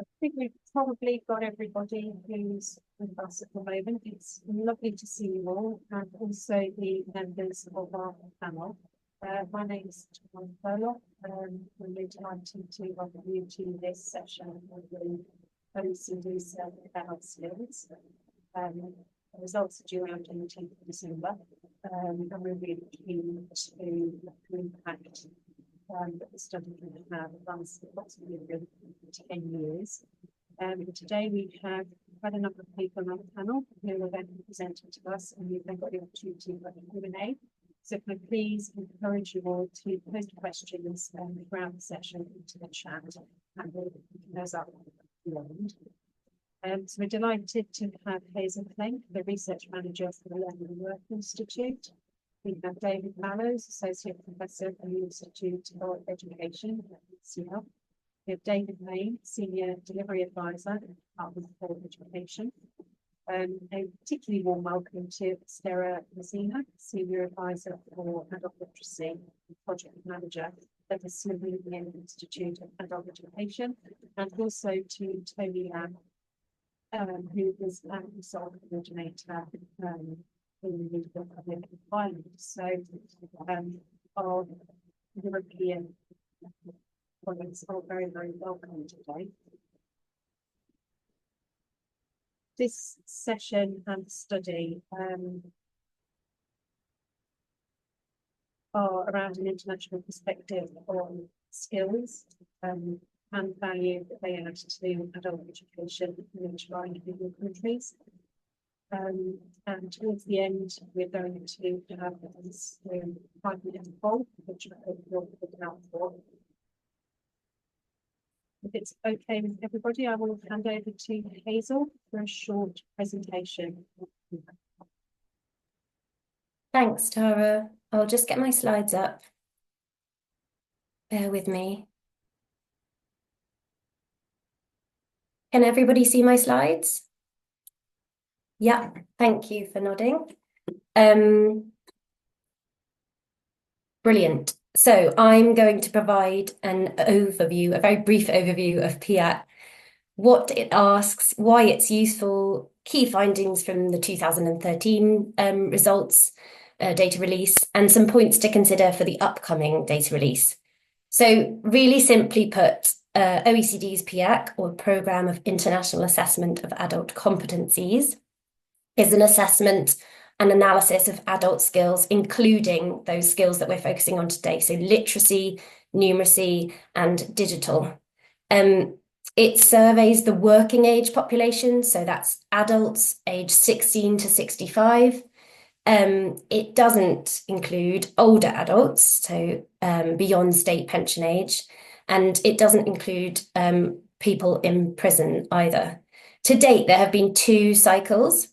I think we've probably got everybody who's with us at the moment. It's lovely to see you all, and also the members of our panel. My name is Tom Furlock. We're really delighted to welcome you to this session of the OECD Survey about skills. The results are due out on the 10th of December, and we're really keen to impact that the study can have runs approximately 10 years. Today we have quite a number of people on the panel who are going to be presenting to us, and we've then got the opportunity for Q&A. So can I please encourage you all to post questions throughout the session into the chat, and we'll pick those up at the end. So we're delighted to have Hazel Plank, the Research Manager for the Learning and Work Institute. We have David Mallows, Associate Professor at the Institute of Education at UCL. We have David Main, Senior Delivery Advisor at the Department for Education. A particularly warm welcome to Sarah Messina, Senior Advisor for Adult Literacy and Project Manager at the Slovenian Institute of Adult Education, and also to Tony Lamb, who is an ESOL coordinator in the public environment. So our European colleagues are very, very welcome today. This session and study are around an international perspective on skills and value that they add to adult education in enshrined in countries. And towards the end, we're going to have this 5-minute poll, which I hope you'll look out for. If it's okay with everybody, I will hand over to Hazel for a short presentation. Thanks, Tara. I'll just get my slides up. Bear with me. Can everybody see my slides? Yeah, thank you for nodding. Brilliant. So I'm going to provide an overview, a very brief overview of PIAAC, what it asks, why it's useful, key findings from the 2013 results, data release, and some points to consider for the upcoming data release. So really simply put, OECD's PIAAC, or Programme of International Assessment of Adult Competencies, is an assessment and analysis of adult skills, including those skills that we're focusing on today, so literacy, numeracy, and digital. It surveys the working age population, so that's adults aged 16 to 65. It doesn't include older adults, so beyond state pension age, and it doesn't include people in prison either. To date, there have been 2 cycles,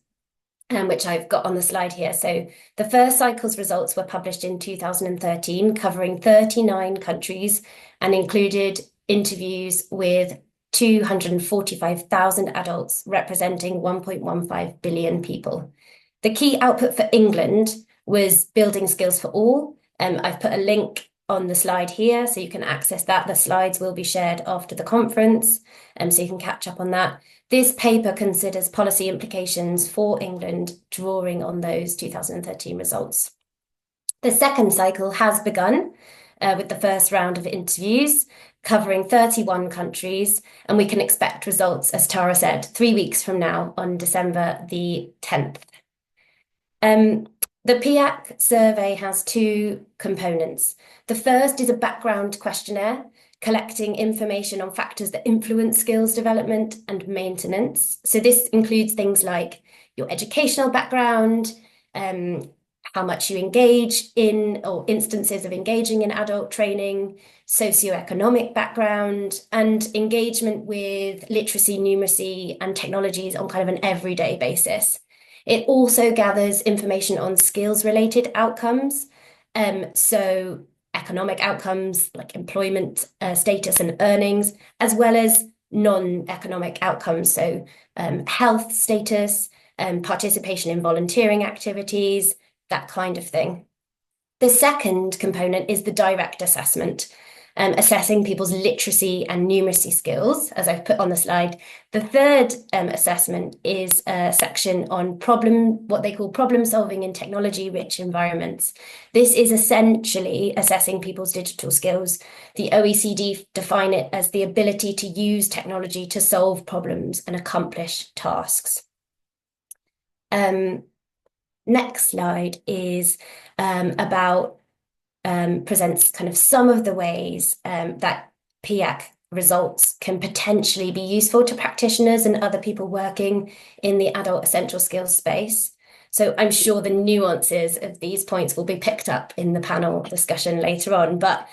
which I've got on the slide here. So the first cycle's results were published in 2013, covering 39 countries, and included interviews with 245,000 adults, representing 1.15 billion people. The key output for England was building skills for all. I've put a link on the slide here, so you can access that. The slides will be shared after the conference, so you can catch up on that. This paper considers policy implications for England, drawing on those 2013 results. The second cycle has begun with the first round of interviews, covering 31 countries, and we can expect results, as Tara said, 3 weeks from now on December the 10th. The PIAAC survey has 2 components. The first is a background questionnaire, collecting information on factors that influence skills development and maintenance. So this includes things like your educational background, how much you engage in, or instances of engaging in adult training, socioeconomic background, and engagement with literacy, numeracy, and technologies on kind of an everyday basis. It also gathers information on skills-related outcomes, so economic outcomes like employment status and earnings, as well as non-economic outcomes, so health status, participation in volunteering activities, that kind of thing. The second component is the direct assessment. assessing people's literacy and numeracy skills, as I've put on the slide. The third assessment is a section on what they call problem solving in technology-rich environments. This is essentially assessing people's digital skills. The OECD define it as the ability to use technology to solve problems and accomplish tasks. Next slide is presents kind of some of the ways that PIAAC results can potentially be useful to practitioners and other people working in the adult essential skills space. So I'm sure the nuances of these points will be picked up in the panel discussion later on, but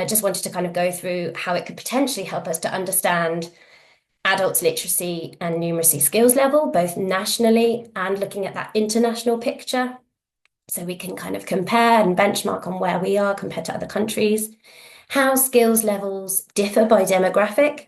just wanted to kind of go through how it could potentially help us to understand adults' literacy and numeracy skills level, both nationally and looking at that international picture. So we can kind of compare and benchmark on where we are compared to other countries, how skills levels differ by demographic.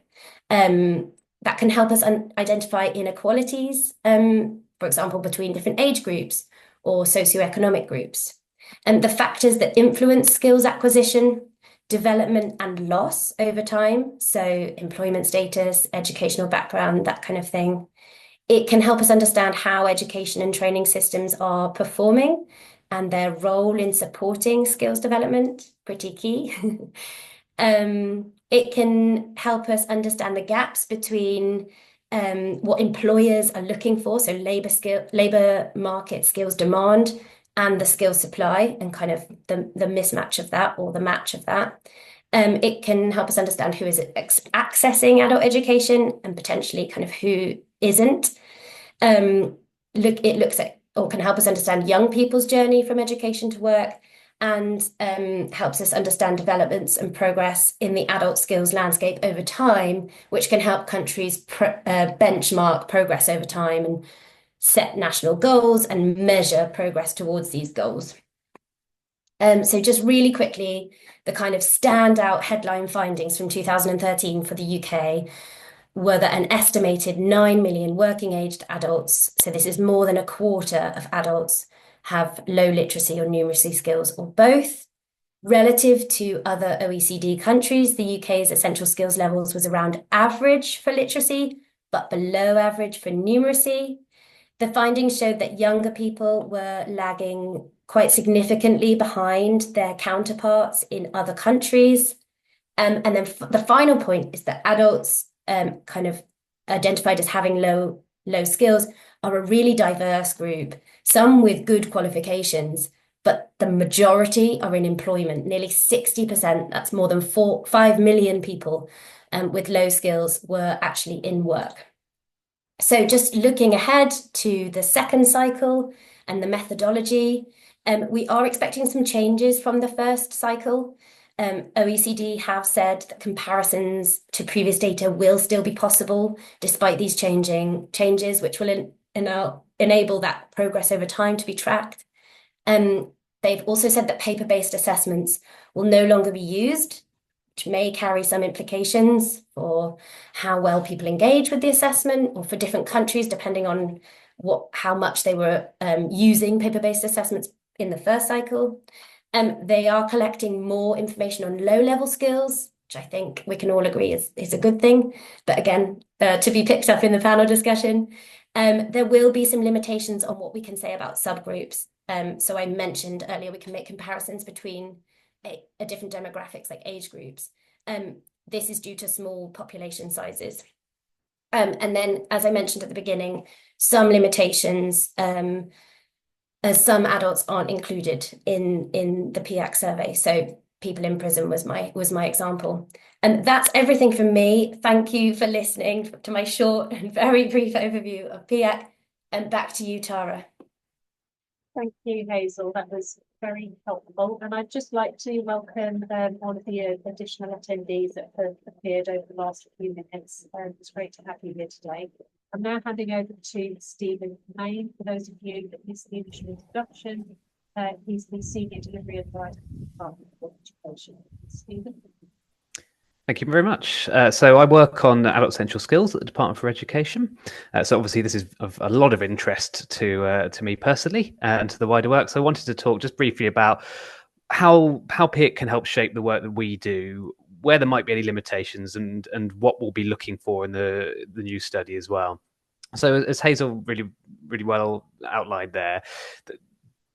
That can help us identify inequalities, for example, between different age groups or socioeconomic groups. And the factors that influence skills acquisition, development and loss over time, so employment status, educational background, that kind of thing. It can help us understand how education and training systems are performing and their role in supporting skills development, pretty key. It can help us understand the gaps between what employers are looking for, so labour market skills demand and the skills supply, and kind of the mismatch of that or the match of that. It can help us understand who is accessing adult education and potentially kind of who isn't. It looks at or can help us understand young people's journey from education to work, and helps us understand developments and progress in the adult skills landscape over time, which can help countries benchmark progress over time and set national goals and measure progress towards these goals. So just really quickly, the kind of standout headline findings from 2013 for the UK were that an estimated 9 million working-aged adults, so this is more than a quarter of adults, have low literacy or numeracy skills or both. Relative to other OECD countries, the UK's essential skills levels was around average for literacy, but below average for numeracy. The findings showed that younger people were lagging quite significantly behind their counterparts in other countries. And then the final point is that adults kind of identified as having low skills are a really diverse group, some with good qualifications, but the majority are in employment. Nearly 60%, that's more than 5 million people with low skills were actually in work. So just looking ahead to the second cycle and the methodology, we are expecting some changes from the first cycle. OECD have said that comparisons to previous data will still be possible despite these changes, which will enable that progress over time to be tracked. They've also said that paper-based assessments will no longer be used, which may carry some implications for how well people engage with the assessment, or for different countries, depending on how much they were using paper-based assessments in the first cycle. They are collecting more information on low-level skills, which I think we can all agree is a good thing. But again, to be picked up in the panel discussion, there will be some limitations on what we can say about subgroups. So I mentioned earlier, we can make comparisons between different demographics like age groups. This is due to small population sizes. And then, as I mentioned at the beginning, some limitations, as some adults aren't included in the PIAAC survey. So people in prison was my example. And that's everything from me. Thank you for listening to my short and very brief overview of PIAAC. And back to you, Tara. Thank you, Hazel. That was very helpful. And I'd just like to welcome all of the additional attendees that have appeared over the last few minutes. It's great to have you here today. I'm now handing over to Stephen Main. For those of you that missed the initial introduction, he's the Senior Delivery Advisor for the Department of Education. Stephen. Thank you very much. So I work on adult essential skills at the Department for Education. So obviously this is of a lot of interest to me personally and to the wider work. So I wanted to talk just briefly about how PIAAC can help shape the work that we do where there might be any limitations and what we'll be looking for in the new study as well. So as Hazel really well outlined there,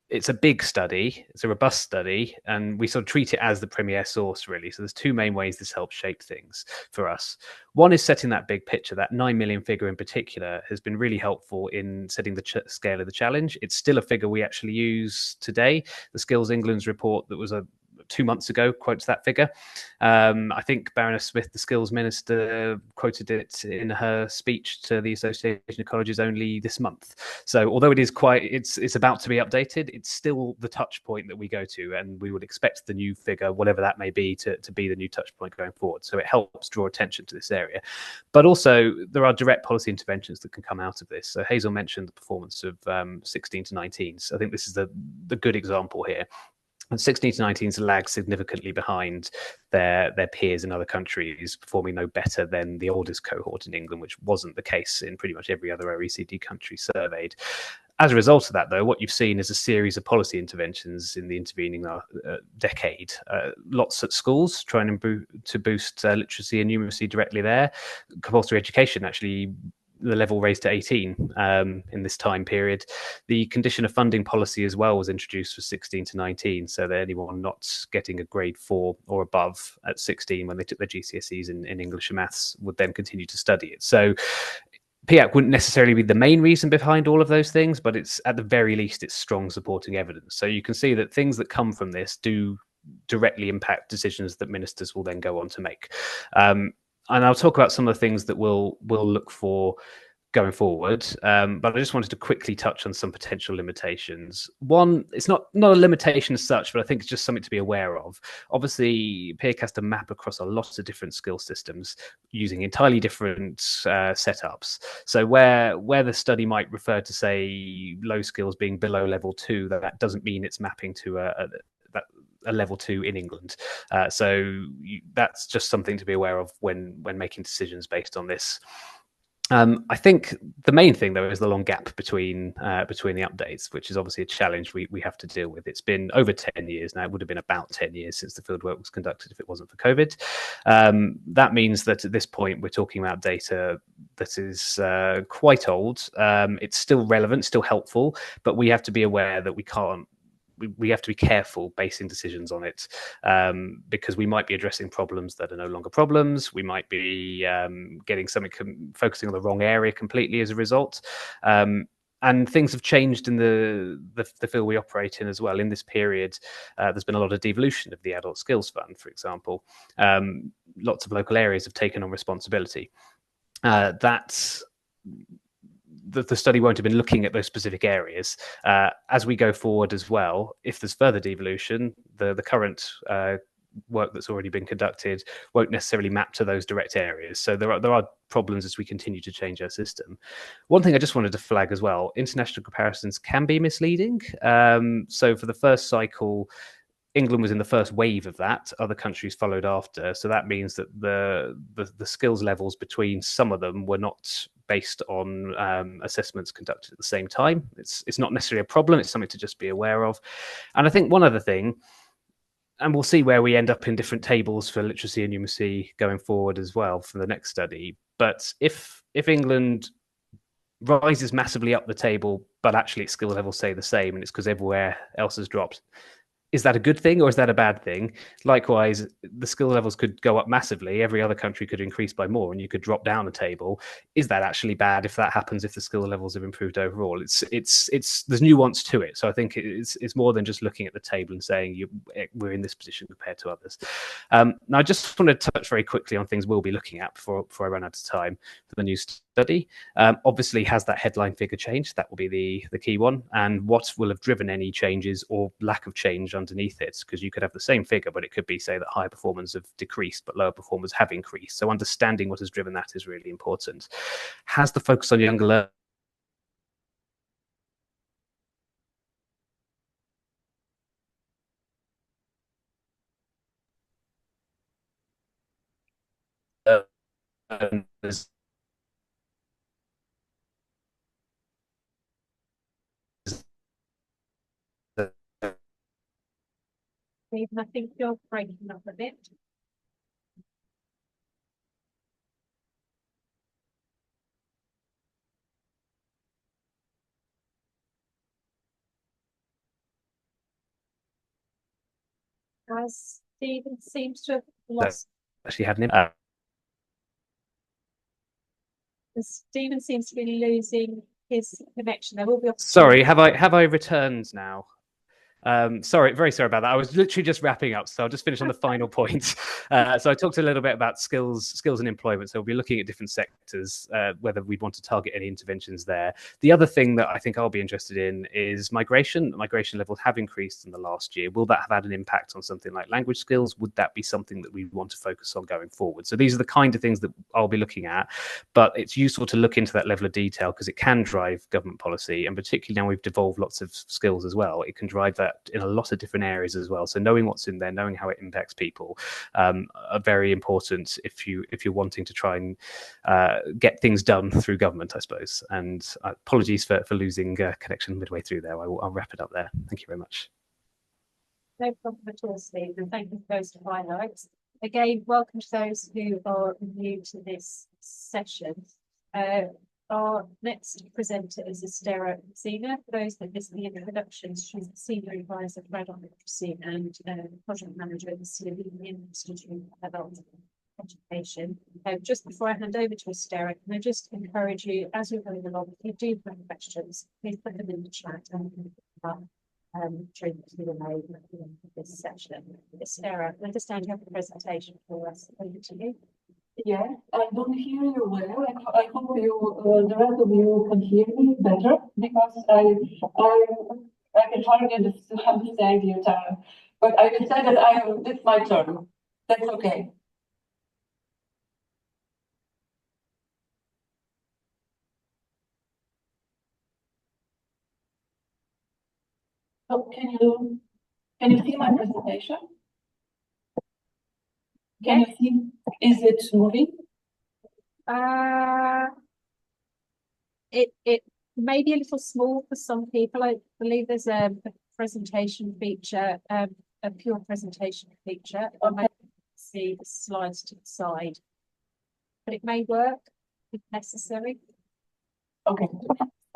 it's a big study, it's a robust study, and we sort of treat it as the premier source, really. So there's two main ways this helps shape things for us. One is setting that big picture. That 9 million figure in particular has been really helpful in setting the scale of the challenge. It's still a figure we actually use today. The Skills England's report that was 2 months ago quotes that figure. I think Baroness Smith, the skills minister, quoted it in her speech to the Association of Colleges only this month. So although it is it's about to be updated, it's still the touch point that we go to, and we would expect the new figure, whatever that may be, to be the new touch point going forward. So it helps draw attention to this area. But also there are direct policy interventions that can come out of this. So Hazel mentioned the performance of 16 to 19s. I think this is the good example here. And 16 to 19s lag significantly behind their peers in other countries, performing no better than the oldest cohort in England, which wasn't the case in pretty much every other OECD country surveyed. As a result of that, though, what you've seen is a series of policy interventions in the intervening decade. Lots at schools, trying to boost literacy and numeracy directly there. Compulsory education, actually, the level raised to 18 in this time period. The condition of funding policy as well was introduced for 16 to 19, so that anyone not getting a grade 4 or above at 16 when they took their GCSEs in English and maths would then continue to study it. So PIAAC wouldn't necessarily be the main reason behind all of those things, but it's at the very least it's strong supporting evidence. So you can see that things that come from this do directly impact decisions that ministers will then go on to make. And I'll talk about some of the things that we'll look for going forward. But I just wanted to quickly touch on some potential limitations. One, it's not a limitation as such, but I think it's just something to be aware of. Obviously, PIAAC has to map across a lot of different skill systems using entirely different setups. So where the study might refer to, say, low skills being below level 2, that doesn't mean it's mapping to a level 2 in England. That's just something to be aware of when making decisions based on this. I think the main thing, though, is the long gap between the updates, which is obviously a challenge we have to deal with. It's been over 10 years now. It would have been about 10 years since the fieldwork was conducted if it wasn't for COVID. That means that at this point, we're talking about data that is quite old. It's still relevant, still helpful, but we have to be aware that we have to be careful basing decisions on it, because we might be addressing problems that are no longer problems. We might be getting something focusing on the wrong area completely as a result. And things have changed in the field we operate in as well. In this period, there's been a lot of devolution of the Adult Skills Fund, for example. Lots of local areas have taken on responsibility. The study won't have been looking at those specific areas. As we go forward as well, if there's further devolution, the current work that's already been conducted won't necessarily map to those direct areas. So there are problems as we continue to change our system. One thing I just wanted to flag as well, international comparisons can be misleading. So for the first cycle, England was in the first wave of that. Other countries followed after. So that means that the skills levels between some of them were not based on assessments conducted at the same time. It's not necessarily a problem. It's something to just be aware of. And I think one other thing, and we'll see where we end up in different tables for literacy and numeracy going forward as well for the next study. But if England rises massively up the table, but actually its skill levels stay the same, and it's because everywhere else has dropped, is that a good thing or is that a bad thing? Likewise, the skill levels could go up massively. Every other country could increase by more, and you could drop down a table. Is that actually bad if that happens? If the skill levels have improved overall, there's nuance to it. So I think it's more than just looking at the table and saying we're in this position compared to others. Now, I just want to touch very quickly on things we'll be looking at before I run out of time for the new study. Obviously, has that headline figure changed? That will be the key one, and what will have driven any changes or lack of change underneath it, because you could have the same figure, but it could be, say, that higher performers have decreased, but lower performers have increased. So understanding what has driven that is really important. Has the focus on younger learners Stephen, I think you're breaking up a bit. As Stephen seems to have that lost, actually had an impact. Stephen seems to be losing his connection. There will be. Sorry, have I returned now? Sorry, very sorry about that. I was literally just wrapping up, so I'll just finish on the final point. So I talked a little bit about skills and employment. So we'll be looking at different sectors, whether we'd want to target any interventions there. The other thing that I think I'll be interested in is migration. Migration levels have increased in the last year. Will that have had an impact on something like language skills? Would that be something that we want to focus on going forward? So these are the kind of things that I'll be looking at, but it's useful to look into that level of detail because it can drive government policy, and particularly now we've devolved lots of skills as well, it can drive that in a lot of different areas as well. So knowing what's in there, knowing how it impacts people, are very important if you're wanting to try and get things done through government, I suppose. And apologies for losing connection midway through there. I'll wrap it up there. Thank you very much. No problem at all, Steve, and thank you for those highlights. Again, welcome to those who are new to this session. Our next presenter is Estera Zena. For those that missed the introductions, she's the Senior Advisor for Adult Literacy and Project Manager at the Slovenian Institute of Adult Education. Just before I hand over to Estera, can I just encourage you, as you're going along, if you do have questions, please put them in the chat and during the Q&A of this session. Estera, I understand you have a presentation for us. Over to you. Yeah, I don't hear you well. I hope you, the rest of you can hear me better because I can hardly understand you, Tara. But I will say that it's my turn. That's okay. Oh, can you see my presentation? Can you see? Is it moving? It may be a little small for some people. I believe there's a presentation feature, a pure presentation feature. I might see the slides to the side, but it may work if necessary. Okay,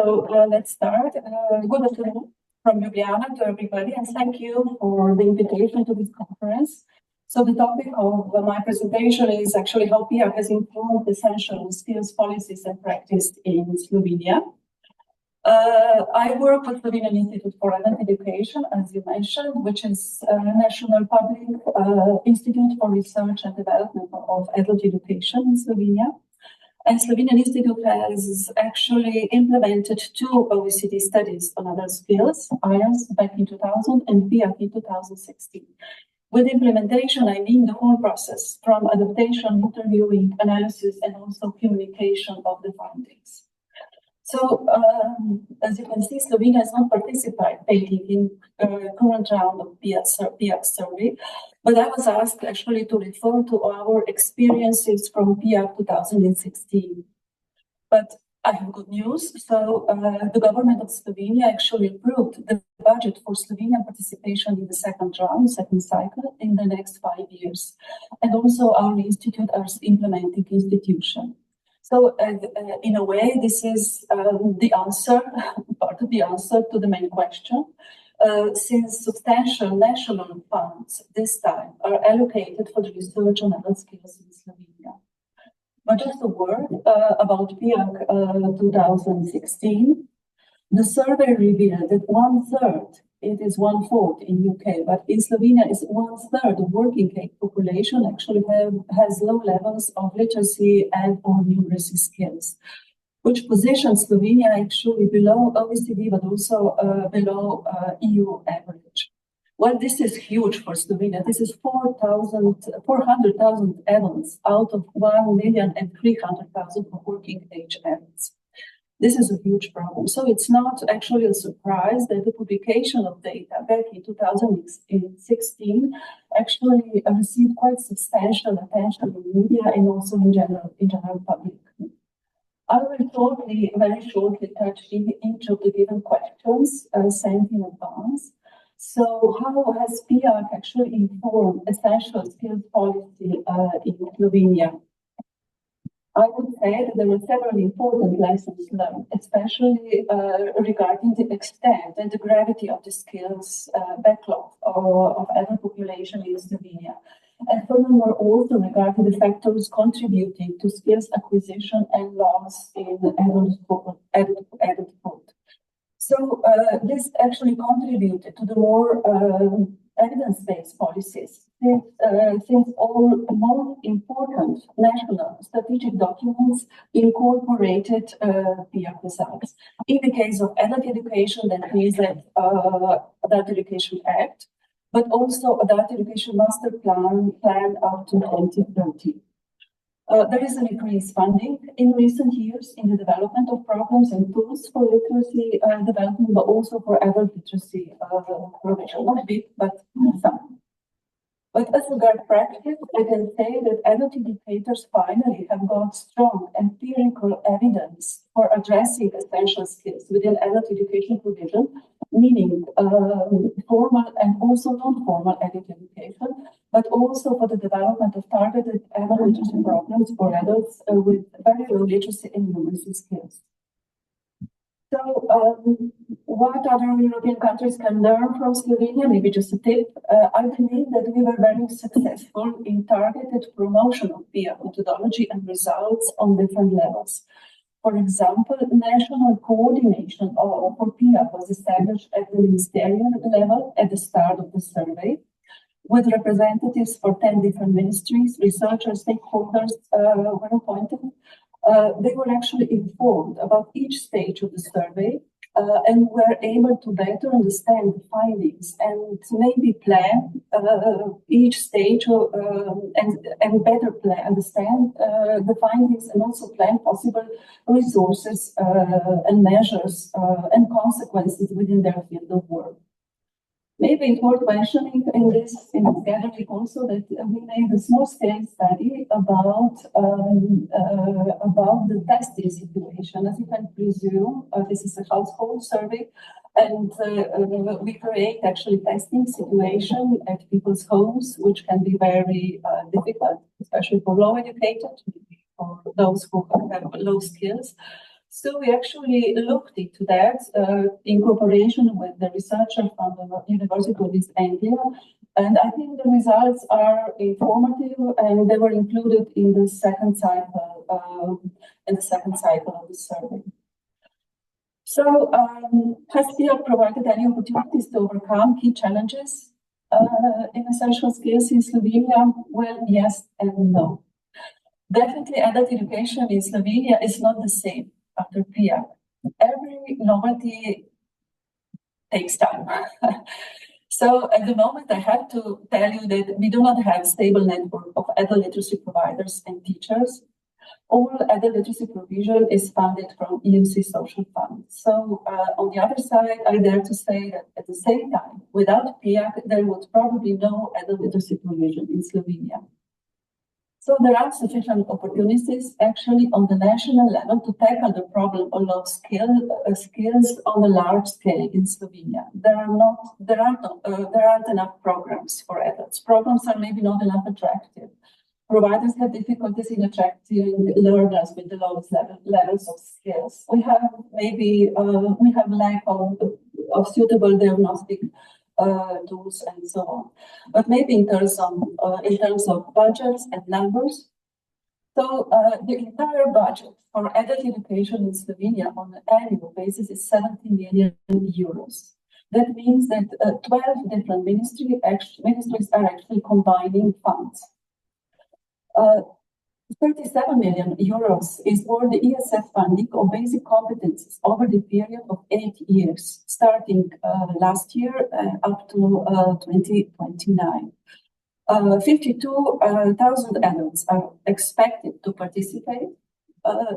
so let's start. Good afternoon from Ljubljana to everybody, and thank you for the invitation to this conference. So the topic of my presentation is actually how PIAAC has informed essential skills policies and practice in Slovenia. I work with Slovenian Institute for Adult Education, as you mentioned, which is a national public institute for research and development of adult education in Slovenia. And Slovenian Institute has actually implemented 2 OECD studies on adult skills, IELTS back in 2000 and PIAAC in 2016. With implementation, I mean the whole process, from adaptation, interviewing, analysis, and also communication of the findings. So, as you can see, Slovenia has not participated in the current round of PIAAC survey, but I was asked actually to refer to our experiences from PIAAC 2016. But I have good news. So the government of Slovenia actually approved the budget for Slovenian participation in the second cycle in the next 5 years. And also our institute is implementing institution. So in a way, this is the answer, part of the answer to the main question. Since substantial national funds this time are allocated for the research on adult skills in Slovenia. But just a word about PIAAC 2016. The survey revealed that 1/3, it is 1/4 in UK, but in Slovenia is 1/3 of working age population actually has low levels of literacy and or numeracy skills, which positions Slovenia actually below OECD, but also below EU average. Well, this is huge for Slovenia. This is 400,000 adults out of 1,300,000 of working age adults. This is a huge problem. So it's not actually a surprise that the publication of data back in 2016 actually received quite substantial attention in media and also in general public. I will very shortly touch each of the given questions sent in advance. So how has PIAAC actually informed essential skills policy in Slovenia? I would say that there were several important lessons learned, especially regarding the extent and the gravity of the skills backlog of adult population in Slovenia. And furthermore, also regarding the factors contributing to skills acquisition and loss in adulthood. So this actually contributed to the more evidence-based policies, since all more important national strategic documents incorporated PIAAC results. In the case of adult education, that is the Adult Education Act, but also Adult Education Master Plan up to 2030. There is an increased funding in recent years in the development of programs and tools for literacy development, but also for adult literacy provision. Not big, but some. But as regards practice, I can say that adult educators finally have got strong empirical evidence for addressing essential skills within adult education provision, meaning formal and also non-formal adult education, but also for the development of targeted adult literacy programs for adults with very low literacy and numeracy skills. So, what other European countries can learn from Slovenia? Maybe just a tip. I believe that we were very successful in targeted promotion of PIAAC methodology and results on different levels. For example, national coordination for PIAAC was established at the ministerial level at the start of the survey, with representatives for 10 different ministries. Researchers, stakeholders were appointed. They were actually informed about each stage of the survey and were able to better understand the findings and maybe plan each stage and better understand the findings and also plan possible resources and measures and consequences within their field of work. Maybe it's worth mentioning in this gathering also that we made a small-scale study about the testing situation. As you can presume, this is a household survey, and we create actually testing situation at people's homes, which can be very difficult, especially for low educated, for those who have low skills. So we actually looked into that in cooperation with the researcher from the University of East Anglia, and I think the results are informative, and they were included in the second cycle of the survey. So, has PIAAC provided any opportunities to overcome key challenges in essential skills in Slovenia? Well, yes and no. Definitely, adult education in Slovenia is not the same after PIAAC. Every novelty takes time. So at the moment, I have to tell you that we do not have a stable network of adult literacy providers and teachers. All adult literacy provision is funded from EUC social funds. So on the other side, I dare to say that at the same time, without PIAAC, there was probably no adult literacy provision in Slovenia. So there are sufficient opportunities actually on the national level to tackle the problem of low skills on a large scale in Slovenia. There aren't enough programs for adults. Programs are maybe not enough attractive. Providers have difficulties in attracting learners with the lowest levels of skills. We have lack of suitable diagnostic tools and so on. But maybe in terms of budgets and numbers. So the entire budget for adult education in Slovenia on an annual basis is 70 million euros. That means that 12 different ministries are actually combining funds. 37 million euros is for the ESF funding of basic competencies over the period of 8 years, starting last year up to 2029. 52,000 adults are expected to participate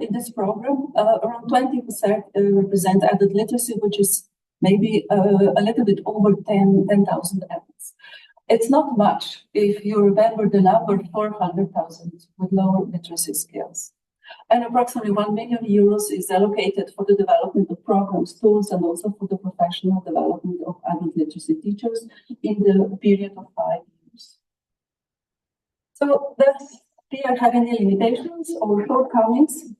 in this program. Around 20% represent adult literacy, which is maybe a little bit over 10,000 adults. It's not much if you remember the number 400,000 with lower literacy skills. And approximately 1 million euros is allocated for the development of programs, tools, and also for the professional development of adult literacy teachers in the period of 5 years. So does PIAAC have any limitations or shortcomings?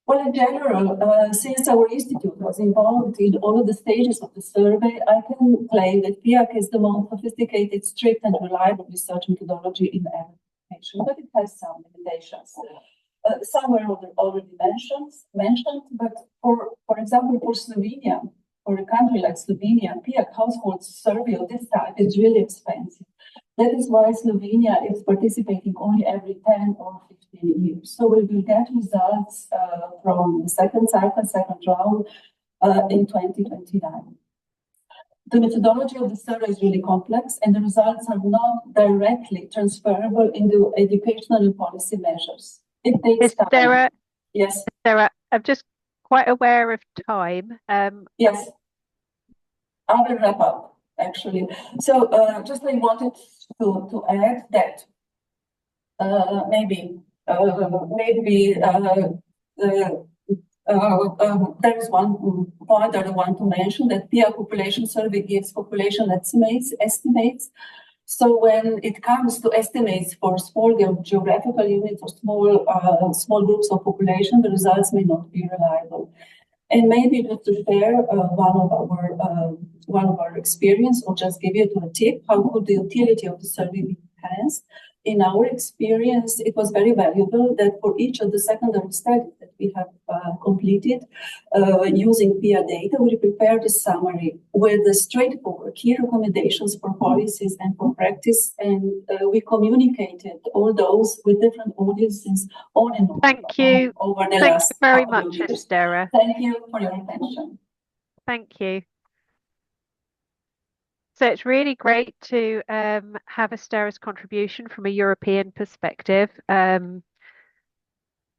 Well, in general, since our institute was involved in all of the stages of the survey, I can claim that PIAAC is the most sophisticated, strict, and reliable research methodology in education, but it has some limitations. Some were already mentioned, but for example, for Slovenia, for a country like Slovenia, PIAAC household survey of this type is really expensive. That is why Slovenia is participating only every 10 or 15 years. So we will get results from the second round in 2029. The methodology of the survey is really complex, and the results are not directly transferable into educational and policy measures. It takes time. Sarah, Yes. Sarah, I'm just quite aware of time. Yes. I will wrap up, actually. So just I wanted to add that maybe there is one point that I want to mention, that PIAAC population survey gives population estimates. So when it comes to estimates for small geographical units or small groups of population, the results may not be reliable. And maybe just to share one of our experience, or just give you a tip, how could the utility of the survey be enhanced? In our experience, it was very valuable that for each of the secondary studies that we have completed using PIA data, we prepared a summary with the straightforward key recommendations for policies and for practice, and we communicated all those with different audiences on and on. Thank you. Over the Thank last you very couple of much, years. Estera. Thank you for your attention. Thank you. So it's really great to have Estera's contribution from a European perspective. And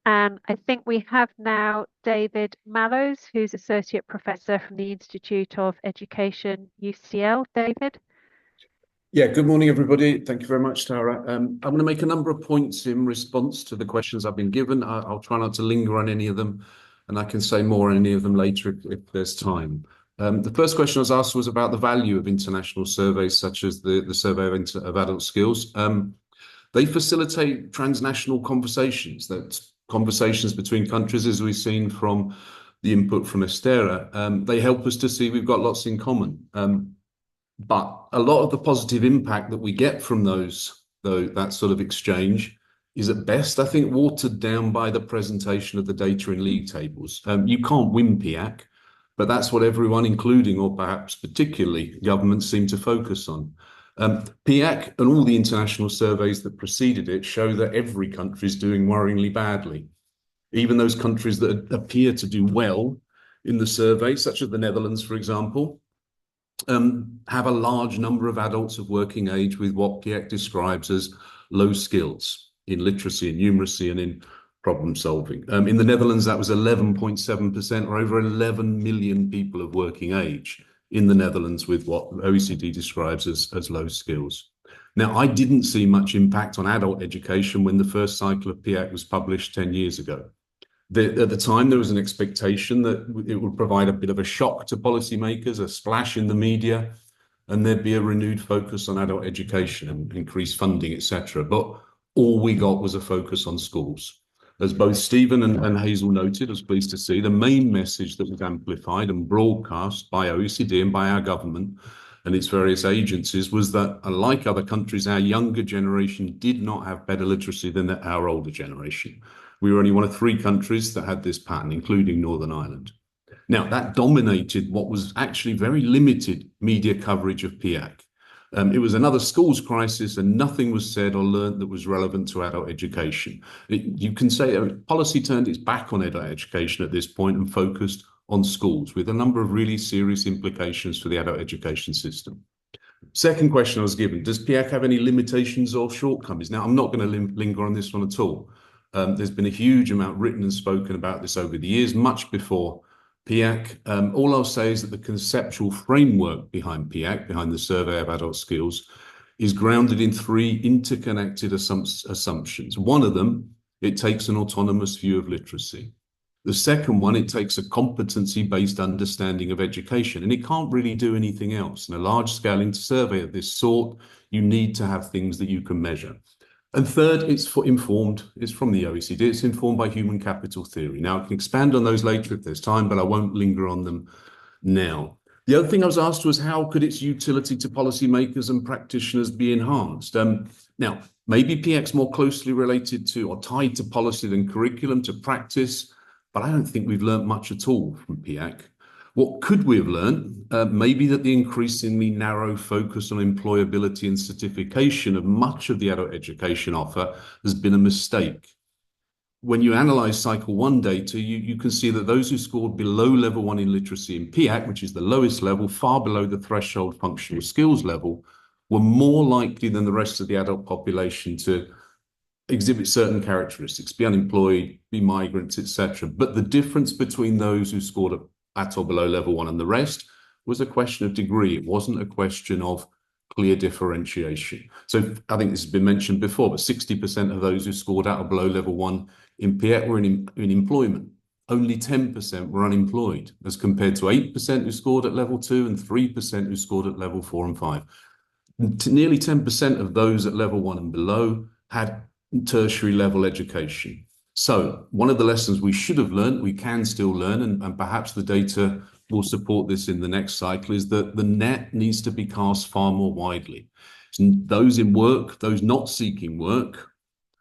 I think we have now David Mallows, who's Associate Professor from the Institute of Education, UCL. David? Yeah, good morning, everybody. Thank you very much, Tara. I'm going to make a number of points in response to the questions I've been given. I'll try not to linger on any of them, and I can say more on any of them later if there's time. The first question I was asked was about the value of international surveys, such as the Survey of Adult Skills. They facilitate transnational conversations, that's conversations between countries, as we've seen from the input from Estera. They help us to see we've got lots in common. But a lot of the positive impact that we get from that sort of exchange is at best, I think, watered down by the presentation of the data in league tables. You can't win PIAAC, but that's what everyone, including or perhaps particularly governments, seem to focus on. PIAAC and all the international surveys that preceded it show that every country is doing worryingly badly. Even those countries that appear to do well in the survey, such as the Netherlands, for example, have a large number of adults of working age with what PIAAC describes as low skills in literacy and numeracy and in problem solving. In the Netherlands, that was 11.7%, or over 11 million people of working age in the Netherlands with what OECD describes as low skills. Now, I didn't see much impact on adult education when the first cycle of PIAAC was published 10 years ago. At the time, there was an expectation that it would provide a bit of a shock to policymakers, a splash in the media, and there'd be a renewed focus on adult education and increased funding, etc. But all we got was a focus on schools. As both Stephen and Hazel noted, I was pleased to see the main message that was amplified and broadcast by OECD and by our government and its various agencies was that, unlike other countries, our younger generation did not have better literacy than our older generation. We were only one of 3 countries that had this pattern, including Northern Ireland. Now, that dominated what was actually very limited media coverage of PIAAC. It was another schools crisis, and nothing was said or learned that was relevant to adult education. You can say policy turned its back on adult education at this point and focused on schools, with a number of really serious implications for the adult education system. Second question I was given, does PIAAC have any limitations or shortcomings? Now, I'm not going to linger on this one at all. There's been a huge amount written and spoken about this over the years, much before PIAAC. All I'll say is that the conceptual framework behind PIAAC, behind the Survey of Adult Skills, is grounded in 3 interconnected assumptions. One of them, it takes an autonomous view of literacy. The second one, it takes a competency-based understanding of education, and it can't really do anything else. In a large-scale survey of this sort, you need to have things that you can measure. And third, it's from the OECD, it's informed by human capital theory. Now, I can expand on those later if there's time, but I won't linger on them now. The other thing I was asked was, how could its utility to policymakers and practitioners be enhanced? Now, maybe PIAAC's more closely related to or tied to policy than curriculum, to practice, but I don't think we've learned much at all from PIAAC. What could we have learned? Maybe that the increasingly narrow focus on employability and certification of much of the adult education offer has been a mistake. When you analyze cycle 1 data, you can see that those who scored below level 1 in literacy in PIAAC, which is the lowest level, far below the threshold functional skills level, were more likely than the rest of the adult population to exhibit certain characteristics, be unemployed, be migrants, etc. But the difference between those who scored at or below level 1 and the rest was a question of degree. It wasn't a question of clear differentiation. So I think this has been mentioned before, but 60% of those who scored at or below level 1 in PIAAC were in employment. Only 10% were unemployed, as compared to 8% who scored at level 2 and 3% who scored at level 4 and 5. Nearly 10% of those at level 1 and below had tertiary level education. So one of the lessons we should have learned, we can still learn, and perhaps the data will support this in the next cycle, is that the net needs to be cast far more widely. Those in work, those not seeking work,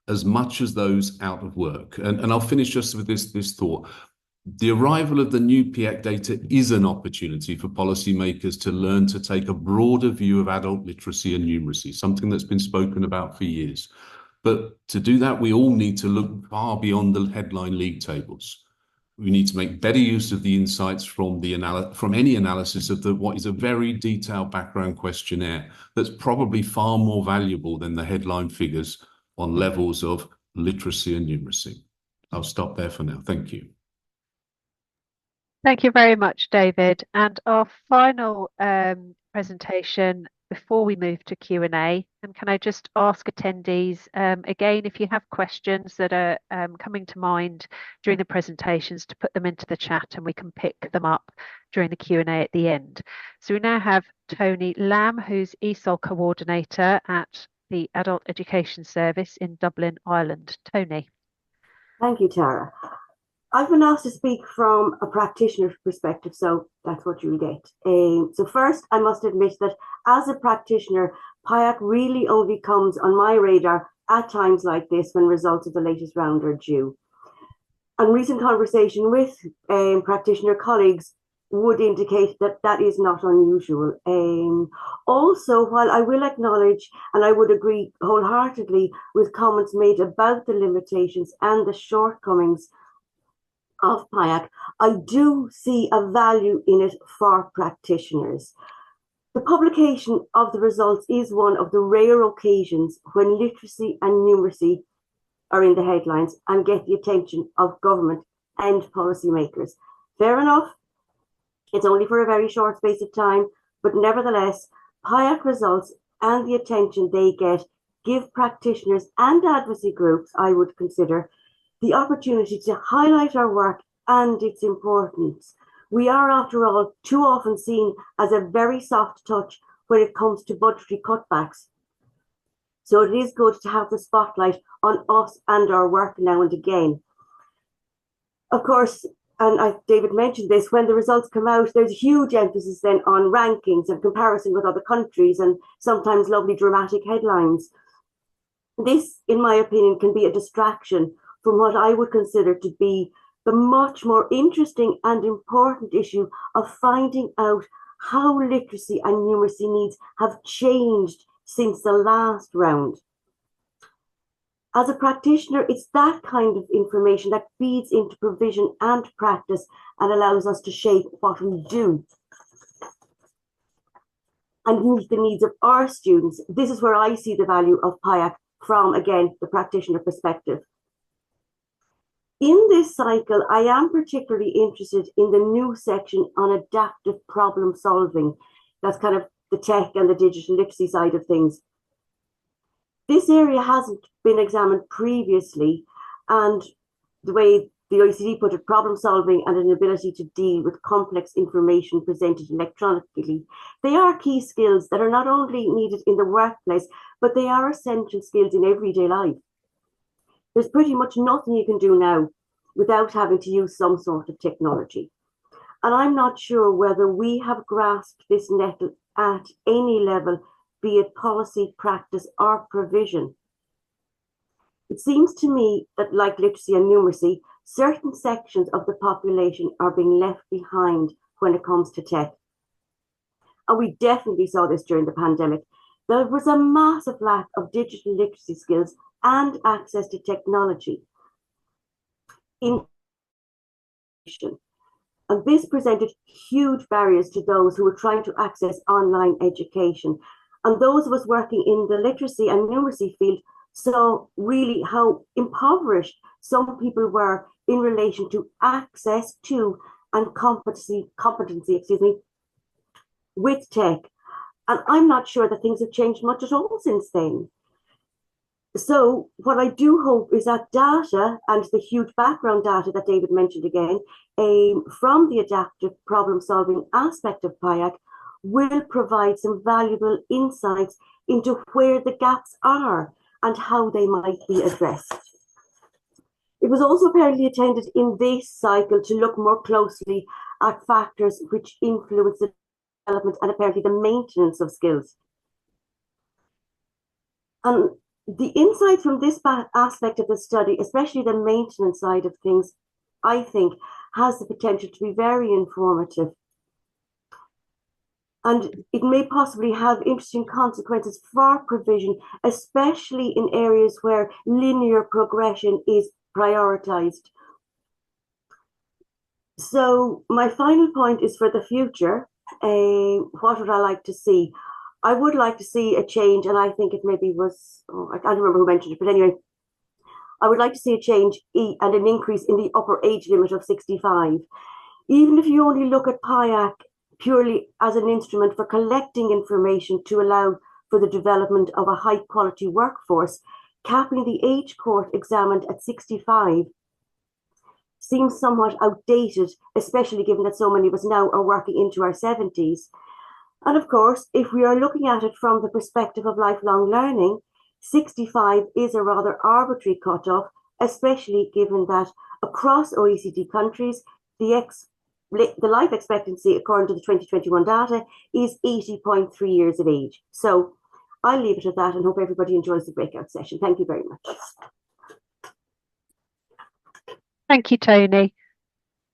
as much as those out of work. And I'll finish just with this thought. The arrival of the new PIAAC data is an opportunity for policymakers to learn to take a broader view of adult literacy and numeracy, something that's been spoken about for years. But to do that, we all need to look far beyond the headline league tables. We need to make better use of the insights from any analysis of what is a very detailed background questionnaire that's probably far more valuable than the headline figures on levels of literacy and numeracy. I'll stop there for now. Thank you. Thank you very much, David. And our final presentation before we move to Q&A, and can I just ask attendees, again, if you have questions that are coming to mind during the presentations, to put them into the chat and we can pick them up during the Q&A at the end. So we now have Tony Lamb, who's ESOL Coordinator at the Adult Education Service in Dublin, Ireland. Tony. Thank you, Tara. I've been asked to speak from a practitioner's perspective, so that's what you'll get. So first, I must admit that as a practitioner, PIAAC really only comes on my radar at times like this when results of the latest round are due. And recent conversation with practitioner colleagues would indicate that that is not unusual. Also, while I will acknowledge, and I would agree wholeheartedly with comments made about the limitations and the shortcomings of PIAAC, I do see a value in it for practitioners. The publication of the results is one of the rare occasions when literacy and numeracy are in the headlines and get the attention of government and policymakers. Fair enough, it's only for a very short space of time, but nevertheless, PIAAC results and the attention they get give practitioners and advocacy groups, I would consider, the opportunity to highlight our work and its importance. We are, after all, too often seen as a very soft touch when it comes to budgetary cutbacks. So it is good to have the spotlight on us and our work now and again. Of course, and David mentioned this, when the results come out, there's a huge emphasis then on rankings and comparison with other countries and sometimes lovely dramatic headlines. This, in my opinion, can be a distraction from what I would consider to be the much more interesting and important issue of finding out how literacy and numeracy needs have changed since the last round. As a practitioner, it's that kind of information that feeds into provision and practice and allows us to shape what we do and meet the needs of our students. This is where I see the value of PIAAC from, again, the practitioner perspective. In this cycle, I am particularly interested in the new section on adaptive problem solving. That's kind of the tech and the digital literacy side of things. This area hasn't been examined previously, and the way the OECD put it, problem solving and an ability to deal with complex information presented electronically. They are key skills that are not only needed in the workplace, but they are essential skills in everyday life. There's pretty much nothing you can do now without having to use some sort of technology. And I'm not sure whether we have grasped this nettle at any level, be it policy, practice, or provision. It seems to me that, like literacy and numeracy, certain sections of the population are being left behind when it comes to tech. And we definitely saw this during the pandemic. There was a massive lack of digital literacy skills and access to technology. And this presented huge barriers to those who were trying to access online education. And those of us working in the literacy and numeracy field saw really how impoverished some people were in relation to access to and competency, with tech. And I'm not sure that things have changed much at all since then. So what I do hope is that data and the huge background data that David mentioned again, from the adaptive problem solving aspect of PIAAC, will provide some valuable insights into where the gaps are and how they might be addressed. It was also apparently intended in this cycle to look more closely at factors which influence the development and apparently the maintenance of skills. And the insights from this aspect of the study, especially the maintenance side of things, I think has the potential to be very informative. And it may possibly have interesting consequences for provision, especially in areas where linear progression is prioritized. So my final point is for the future. What would I like to see? I would like to see a change, and I think it maybe was, I can't remember who mentioned it, but anyway, I would like to see a change and an increase in the upper age limit of 65. Even if you only look at PIAAC purely as an instrument for collecting information to allow for the development of a high quality workforce, capping the age cohort examined at 65 seems somewhat outdated, especially given that so many of us now are working into our 70s. And of course, if we are looking at it from the perspective of lifelong learning, 65 is a rather arbitrary cutoff, especially given that across OECD countries, the life expectancy, according to the 2021 data, is 80.3 years of age. So I'll leave it at that and hope everybody enjoys the breakout session. Thank you very much. Thank you, Tony.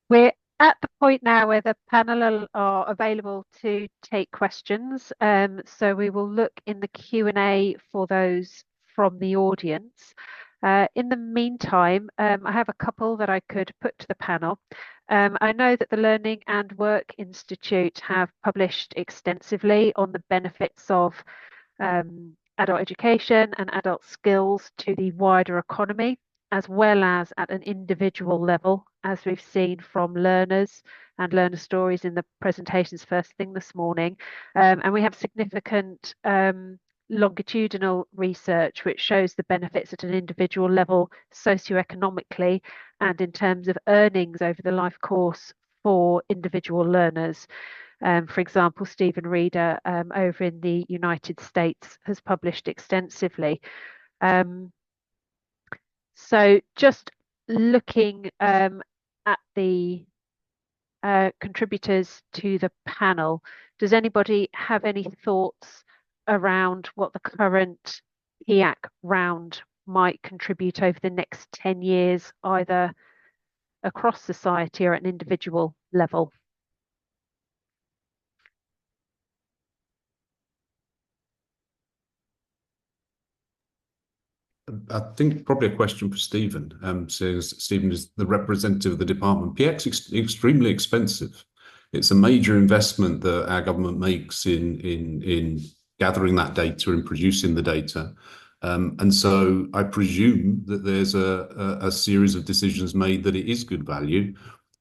We're at the point now where the panel are available to take questions. So we will look in the Q&A for those from the audience. In the meantime, I have a couple that I could put to the panel. I know that the Learning and Work Institute have published extensively on the benefits of adult education and adult skills to the wider economy, as well as at an individual level, as we've seen from learners and learner stories in the presentations first thing this morning. And we have significant longitudinal research which shows the benefits at an individual level socioeconomically and in terms of earnings over the life course for individual learners. For example, Stephen Reeder over in the United States has published extensively. So just looking at the contributors to the panel, does anybody have any thoughts around what the current PIAAC round might contribute over the next 10 years, either across society or at an individual level? I think probably a question for Stephen. Says Stephen is the representative of the department. PIAAC is extremely expensive. It's a major investment that our government makes in gathering that data and producing the data. And so I presume that there's a series of decisions made that it is good value.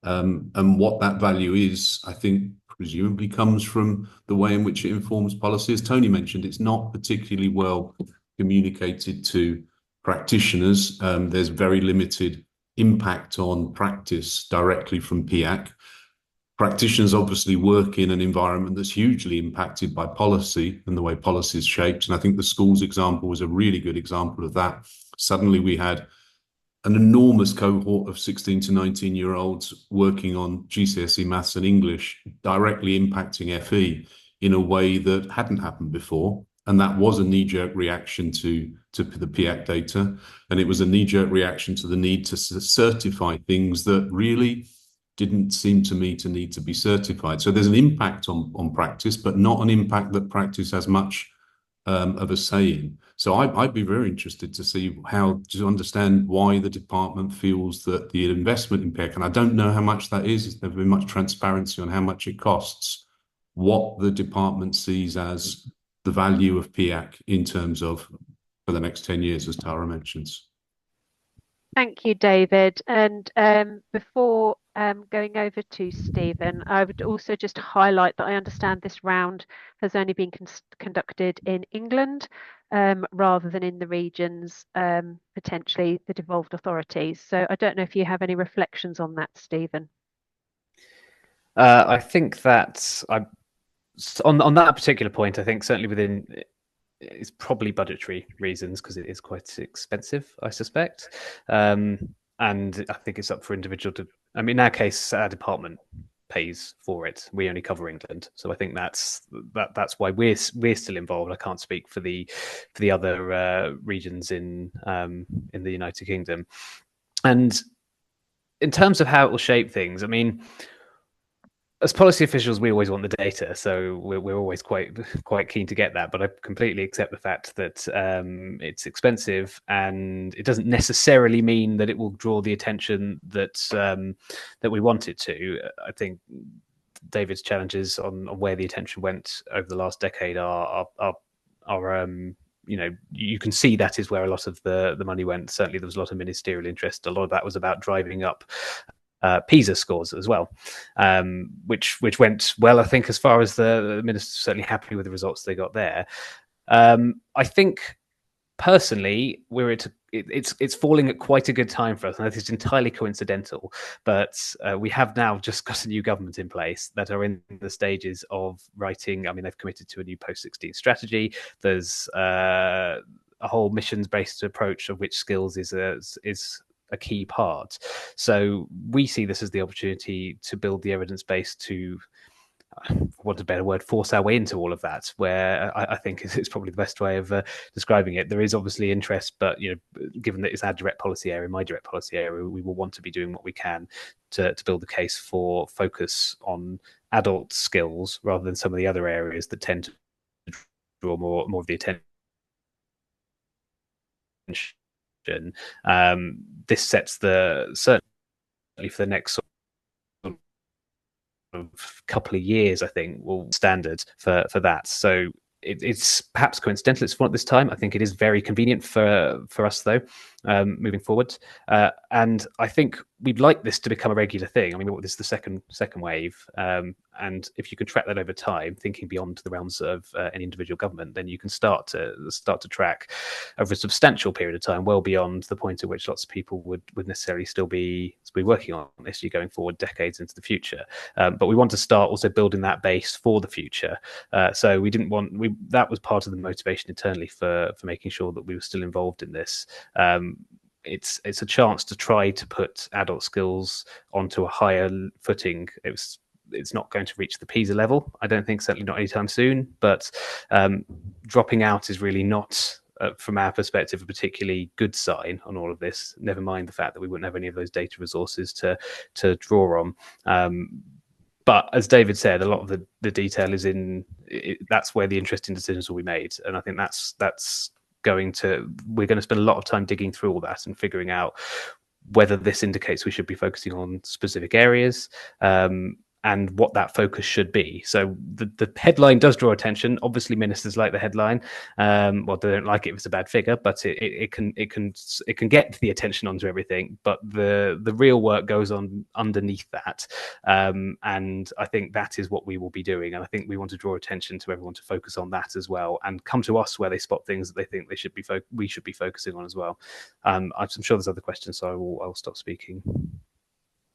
And what that value is, I think, presumably comes from the way in which it informs policy. As Tony mentioned, it's not particularly well communicated to practitioners. There's very limited impact on practice directly from PIAAC. Practitioners obviously work in an environment that's hugely impacted by policy and the way policy is shaped. And I think the schools example was a really good example of that. Suddenly we had an enormous cohort of 16 to 19-year-olds working on GCSE maths and English, directly impacting FE in a way that hadn't happened before. And that was a knee-jerk reaction to the PIAAC data. And it was a knee-jerk reaction to the need to certify things that really didn't seem to me to need to be certified. So there's an impact on practice, but not an impact that practice has much of a say in. So I'd be very interested to see to understand why the department feels that the investment in PIAAC, and I don't know how much that is, there's never been much transparency on how much it costs, what the department sees as the value of PIAAC in terms of for the next 10 years, as Tara mentions. Thank you, David. And before going over to Stephen, I would also just highlight that I understand this round has only been conducted in England rather than in the regions, potentially the devolved authorities. So I don't know if you have any reflections on that, Stephen. I think that on that particular point, I think certainly within it's probably budgetary reasons because it is quite expensive, I suspect. And I think it's up for individual to, I mean, in our case, our department pays for it. We only cover England. So I think that's why we're still involved. I can't speak for the other regions in the United Kingdom. And in terms of how it will shape things, I mean, as policy officials, we always want the data, so we're always quite keen to get that. But I completely accept the fact that it's expensive, and it doesn't necessarily mean that it will draw the attention that we want it to. I think David's challenges on where the attention went over the last decade are you know, you can see that is where a lot of the money went. Certainly, there was a lot of ministerial interest. A lot of that was about driving up PISA scores as well, which went well, I think, as far as the minister's certainly happy with the results they got there. I think personally, it's falling at quite a good time for us, and it's entirely coincidental. But we have now just got a new government in place that are in the stages of writing. I mean, they've committed to a new post-16 strategy. There's a whole missions-based approach of which skills is a key part. So we see this as the opportunity to build the evidence base to, what's a better word, force our way into all of that, where I think it's probably the best way of describing it. There is obviously interest, but you know, given that it's our direct policy area, my direct policy area, we will want to be doing what we can to build the case for focus on adult skills rather than some of the other areas that tend to draw more of the attention. This sets certainly for the next sort of couple of years, I think, will standard for that. So it's perhaps coincidental it's at this time. I think it is very convenient for us though, moving forward. And I think we'd like this to become a regular thing. I mean, this is the second wave, and if you can track that over time, thinking beyond the realms of any individual government, then you can start to track over a substantial period of time, well beyond the point at which lots of people would necessarily still be working on this going forward decades into the future. But we want to start also building that base for the future. So that was part of the motivation internally for making sure that we were still involved in this. It's a chance to try to put adult skills onto a higher footing. It's not going to reach the PISA level, I don't think, certainly not anytime soon, but dropping out is really not, from our perspective, a particularly good sign on all of this, never mind the fact that we wouldn't have any of those data resources to draw on. But as David said, a lot of the detail is that's where the interesting decisions will be made. And I think we're going to spend a lot of time digging through all that and figuring out whether this indicates we should be focusing on specific areas, and what that focus should be. So the headline does draw attention. Obviously, ministers like the headline. Well, they don't like it if it's a bad figure, but it can get the attention onto everything. But the real work goes on underneath that, and I think that is what we will be doing. And I think we want to draw attention to everyone to focus on that as well, and come to us where they spot things that they think they should be we should be focusing on as well. I'm sure there's other questions, so I will stop speaking.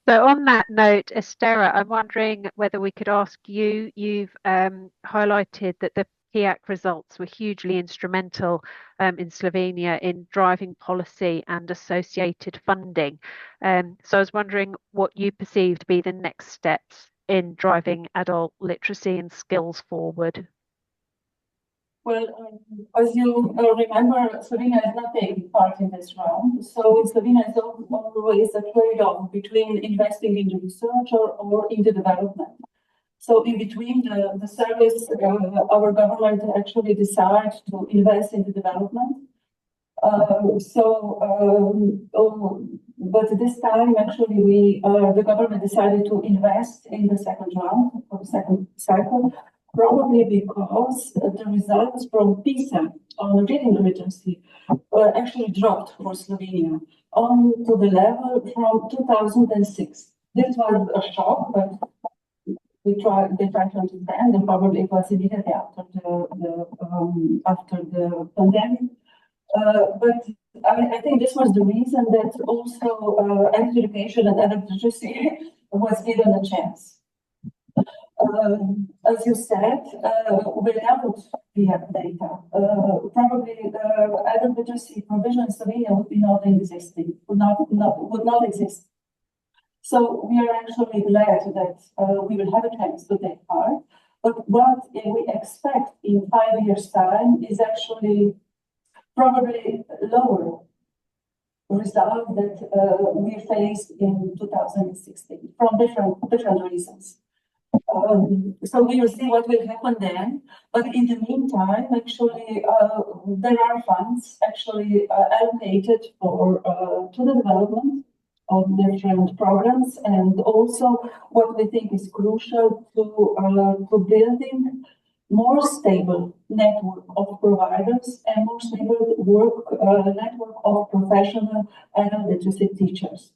So on that note, Estera, I'm wondering whether we could ask you, you've highlighted that the PIAAC results were hugely instrumental in Slovenia in driving policy and associated funding. So I was wondering what you perceive to be the next steps in driving adult literacy and skills forward. Well, as you remember, Slovenia is not taking part in this round. So in Slovenia, it's always a trade-off between investing in the research or in the development. So in between the service, our government actually decided to invest in the development. But this time, actually, the government decided to invest in the second round, or the second cycle, probably because the results from PISA on reading literacy actually dropped for Slovenia on to the level from 2006. This was a shock, but they tried to understand, and probably it was immediately after the pandemic. But I think this was the reason that also education and literacy was given a chance. As you said, without PIAAC data, probably the adult literacy provision in Slovenia would not exist. So we are actually glad that we will have a chance to take part. But what we expect in 5 years' time is actually probably lower result that we faced in 2016 from different reasons. So we will see what will happen then. But in the meantime, actually, there are funds actually allocated for to the development of different programs, and also what we think is crucial to building more stable network of providers and more stable network of professional adult literacy teachers.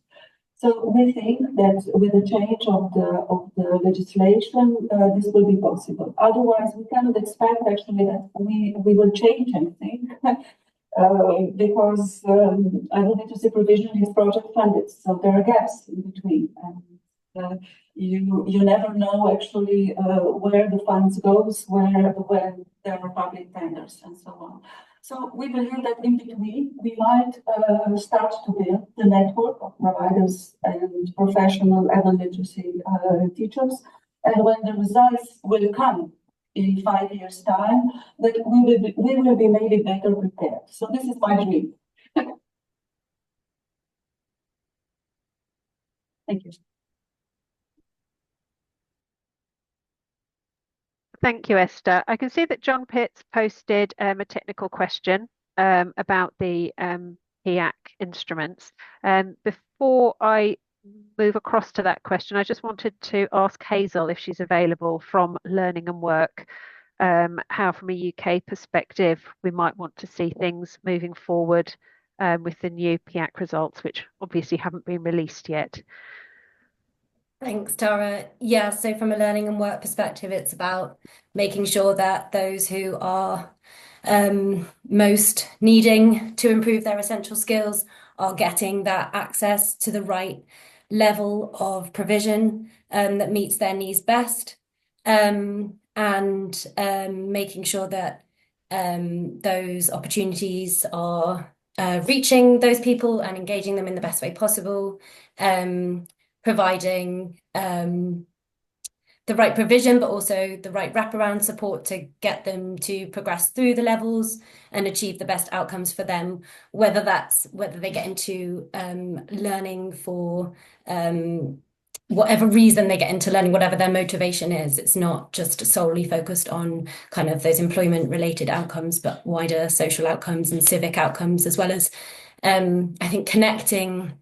So we think that with the change of the legislation, this will be possible. Otherwise, we cannot expect actually that we will change anything because adult literacy provision is project funded, so there are gaps in between, and you never know actually where the funds goes, when there are public tenders and so on. So we believe that in between, we might start to build the network of providers and professional adult literacy teachers. And when the results will come in 5 years' time, that we will be maybe better prepared. So this is my dream. Thank you. Thank you, Esther. I can see that John Pitts posted a technical question about the PIAAC instruments. Before I move across to that question, I just wanted to ask Hazel if she's available from Learning and Work, how from a UK perspective we might want to see things moving forward with the new PIAAC results, which obviously haven't been released yet. Thanks, Tara. Yeah, so from a learning and work perspective, it's about making sure that those who are most needing to improve their essential skills are getting that access to the right level of provision that meets their needs best, and making sure that those opportunities are reaching those people and engaging them in the best way possible, providing the right provision, but also the right wraparound support to get them to progress through the levels and achieve the best outcomes for them, whether they get into learning for whatever reason they get into learning, whatever their motivation is. It's not just solely focused on kind of those employment related outcomes, but wider social outcomes and civic outcomes, as well as I think connecting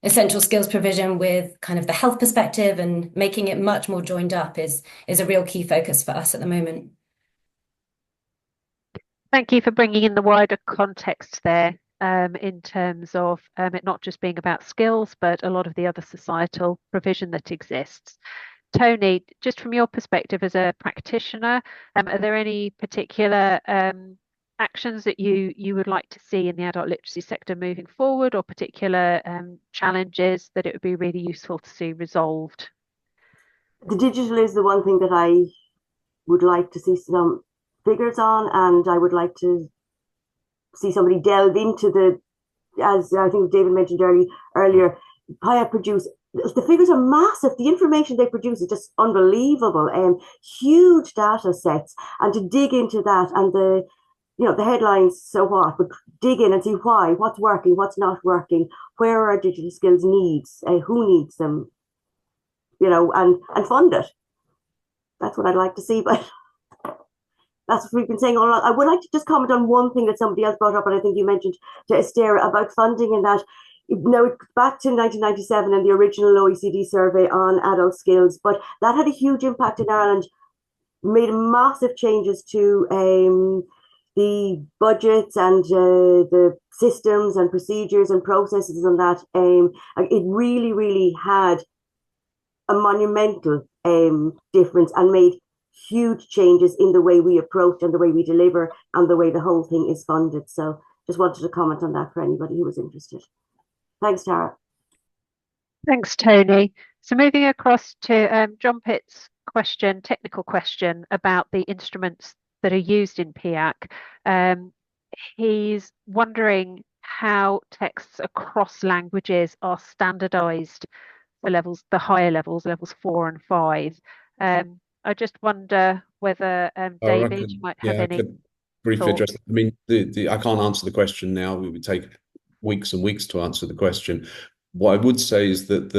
essential skills provision with kind of the health perspective and making it much more joined up is a real key focus for us at the moment. Thank you for bringing in the wider context there, in terms of it not just being about skills, but a lot of the other societal provision that exists. Tony, just from your perspective as a practitioner, are there any particular actions that you would like to see in the adult literacy sector moving forward, or particular challenges that it would be really useful to see resolved? The digital is the one thing that I would like to see some figures on, and I would like to see somebody delve into the, as I think David mentioned earlier, PIAAC produce, the figures are massive. The information they produce is just unbelievable, and huge data sets. And to dig into that, and the headlines, so what, but dig in and see why, what's working, what's not working, where are digital skills needs, who needs them, and fund it. That's what I'd like to see, but that's what we've been saying all along. I would like to just comment on one thing that somebody else brought up, and I think you mentioned to Esther about funding, and that, back to 1997 and the original OECD survey on adult skills, but that had a huge impact in Ireland, made massive changes to the budgets and the systems and procedures and processes and that. It really, really had a monumental difference and made huge changes in the way we approach and the way we deliver and the way the whole thing is funded. So just wanted to comment on that for anybody who was interested. Thanks, Tara. Thanks, Tony. So moving across to John Pitt's question, technical question about the instruments that are used in PIAAC. He's wondering how texts across languages are standardized for levels, the higher levels, levels 4 and 5. I just wonder whether David, you might have any. I could briefly address that. I mean, I can't answer the question now. It would take weeks and weeks to answer the question. What I would say is that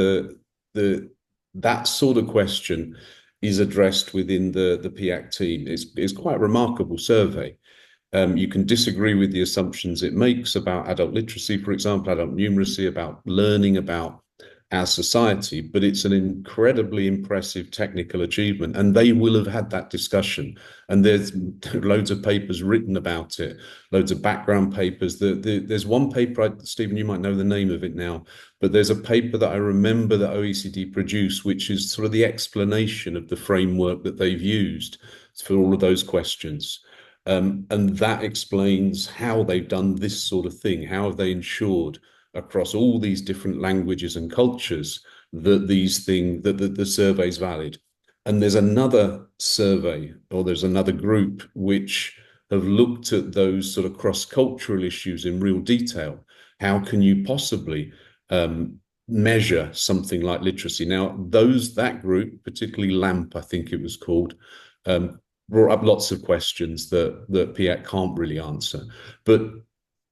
that sort of question is addressed within the PIAAC team. It's quite a remarkable survey. You can disagree with the assumptions it makes about adult literacy, for example, adult numeracy, about learning about our society, but it's an incredibly impressive technical achievement, and they will have had that discussion, and there's loads of papers written about it, loads of background papers. There's one paper, Stephen, you might know the name of it now, but there's a paper that I remember that OECD produced, which is sort of the explanation of the framework that they've used for all of those questions. And that explains how they've done this sort of thing. How have they ensured across all these different languages and cultures that the survey is valid? And there's another survey, or there's another group which have looked at those sort of cross-cultural issues in real detail. How can you possibly measure something like literacy? Now, that group, particularly LAMP, I think it was called, brought up lots of questions that PIAAC can't really answer. But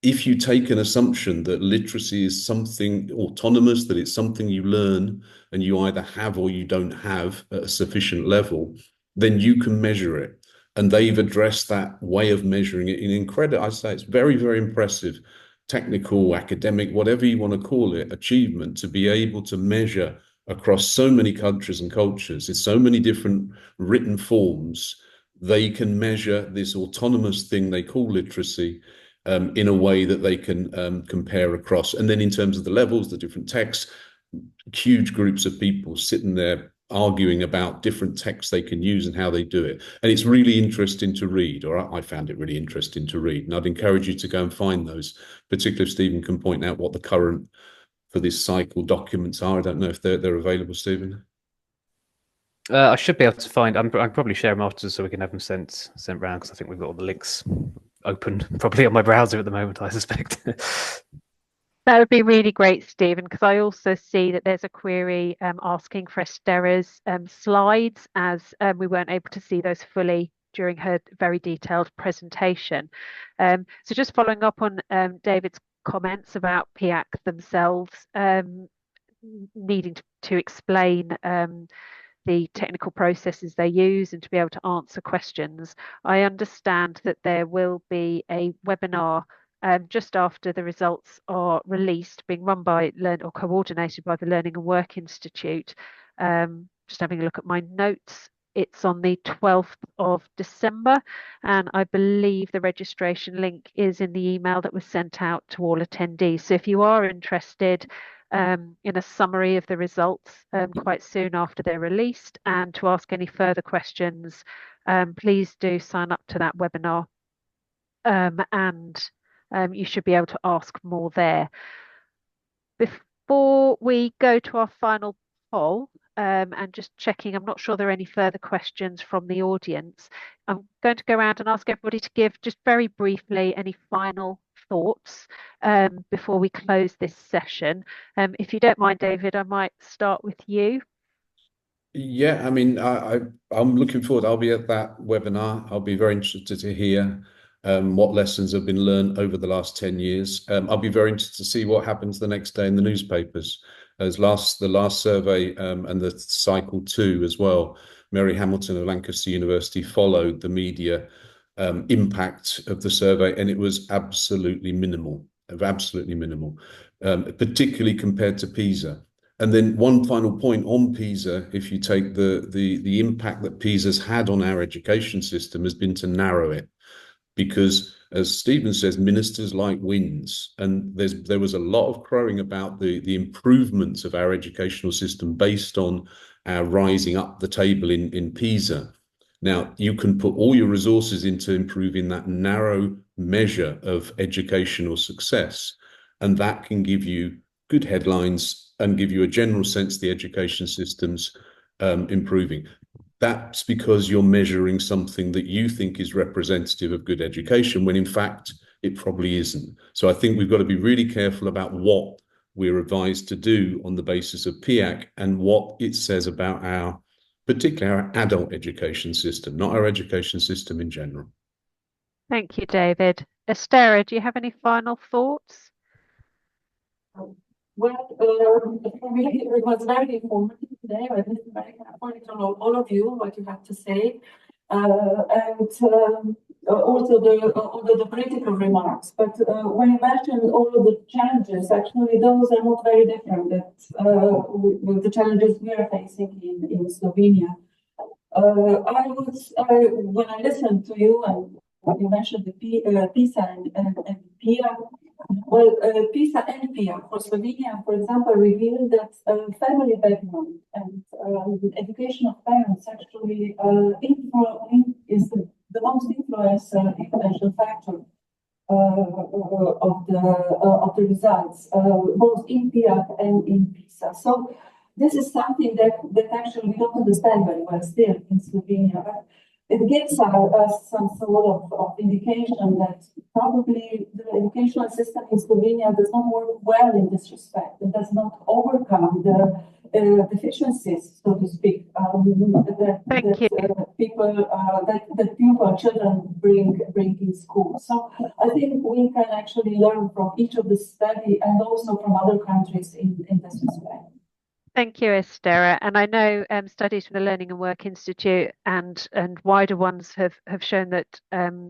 if you take an assumption that literacy is something autonomous, that it's something you learn and you either have or you don't have at a sufficient level, then you can measure it. And they've addressed that way of measuring it in incredible, I say it's very, very impressive, technical, academic, whatever you want to call it, achievement to be able to measure across so many countries and cultures, in so many different written forms. They can measure this autonomous thing they call literacy in a way that they can compare across. And then in terms of the levels, the different texts, huge groups of people sitting there arguing about different texts they can use and how they do it. And it's really interesting to read, or I found it really interesting to read. And I'd encourage you to go and find those, particularly if Stephen can point out what the current for this cycle documents are. I don't know if they're available, Stephen. I should be able to find. I'll probably share them afterwards so we can have them sent round, because I think we've got all the links open probably on my browser at the moment, I suspect. That would be really great, Stephen, because I also see that there's a query asking for Esther's slides, as we weren't able to see those fully during her very detailed presentation. So just following up on David's comments about PIAAC themselves needing to explain the technical processes they use and to be able to answer questions. I understand that there will be a webinar just after the results are released, being run by or coordinated by the Learning and Work Institute. Just having a look at my notes. It's on the 12th of December, and I believe the registration link is in the email that was sent out to all attendees. So if you are interested in a summary of the results quite soon after they're released, and to ask any further questions, please do sign up to that webinar, and you should be able to ask more there. Before we go to our final poll, and just checking, I'm not sure there are any further questions from the audience. I'm going to go around and ask everybody to give just very briefly any final thoughts before we close this session. If you don't mind, David, I might start with you. Yeah, I mean, I'm looking forward. I'll be at that webinar. I'll be very interested to hear what lessons have been learned over the last 10 years. I'll be very interested to see what happens the next day in the newspapers. As the last survey and the cycle 2 as well, Mary Hamilton of Lancaster University followed the media impact of the survey, and it was absolutely minimal, particularly compared to PISA. And then one final point on PISA, if you take the impact that PISA's had on our education system, has been to narrow it. Because, as Stephen says, ministers like winds, and there was a lot of crowing about the improvements of our educational system based on our rising up the table in PISA. Now, you can put all your resources into improving that narrow measure of educational success, and that can give you good headlines and give you a general sense the education system's improving. That's because you're measuring something that you think is representative of good education, when in fact it probably isn't. So I think we've got to be really careful about what we're advised to do on the basis of PIAAC and what it says about particularly our adult education system, not our education system in general. Thank you, David. Estera, do you have any final thoughts? Well, for me, it was very informative today. I listened very carefully to all of you, what you have to say, and also the critical remarks. But when you mentioned all of the challenges, actually, those are not very different. With the challenges we are facing in Slovenia. When I listened to you and when you mentioned the PISA and PIAAC. Well, PISA and PIAAC for Slovenia, for example, revealed that family background and education of parents actually is the most influential factor of the results, both in PIAAC and in PISA. So this is something that actually we don't understand very well still in Slovenia. But it gives us some sort of indication that probably the educational system in Slovenia does not work well in this respect. It does not overcome the deficiencies, so to speak, that children bring in school. So I think we can actually learn from each of the study and also from other countries in this respect. Thank you, Estera. And I know studies from the Learning and Work Institute and wider ones have shown that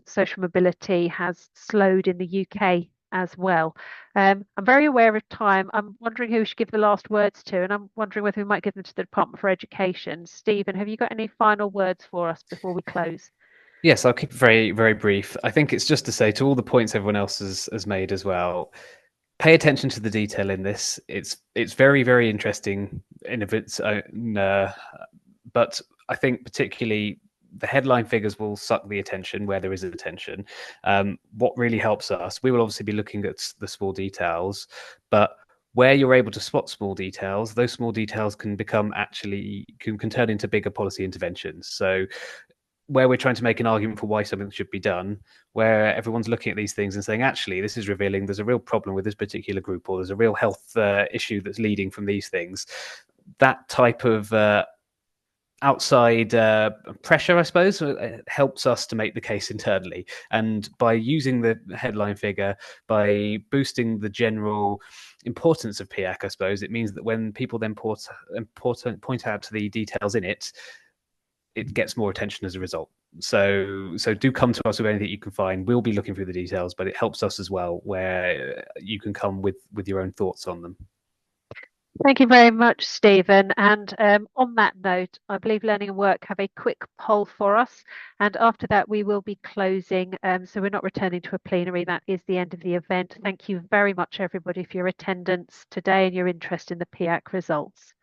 social mobility has slowed in the UK as well. I'm very aware of time. I'm wondering who we should give the last words to, and I'm wondering whether we might give them to the Department for Education. Stephen, have you got any final words for us before we close? Yes, I'll keep it very, very brief. I think it's just to say to all the points everyone else has made as well, pay attention to the detail in this. It's very, very interesting in of its own, but I think particularly the headline figures will suck the attention where there is attention. What really helps us, we will obviously be looking at the small details, but where you're able to spot small details, those small details can turn into bigger policy interventions. So where we're trying to make an argument for why something should be done, where everyone's looking at these things and saying, actually, this is revealing there's a real problem with this particular group, or there's a real health issue that's leading from these things. That type of outside pressure, I suppose, helps us to make the case internally. And by using the headline figure, by boosting the general importance of PIAAC, I suppose, it means that when people then point out to the details in it, it gets more attention as a result. So do come to us with anything you can find. We'll be looking through the details, but it helps us as well, where you can come with your own thoughts on them. Thank you very much, Stephen. And on that note, I believe Learning and Work have a quick poll for us. And after that, we will be closing. So we're not returning to a plenary. That is the end of the event. Thank you very much, everybody, for your attendance today and your interest in the PIAAC results.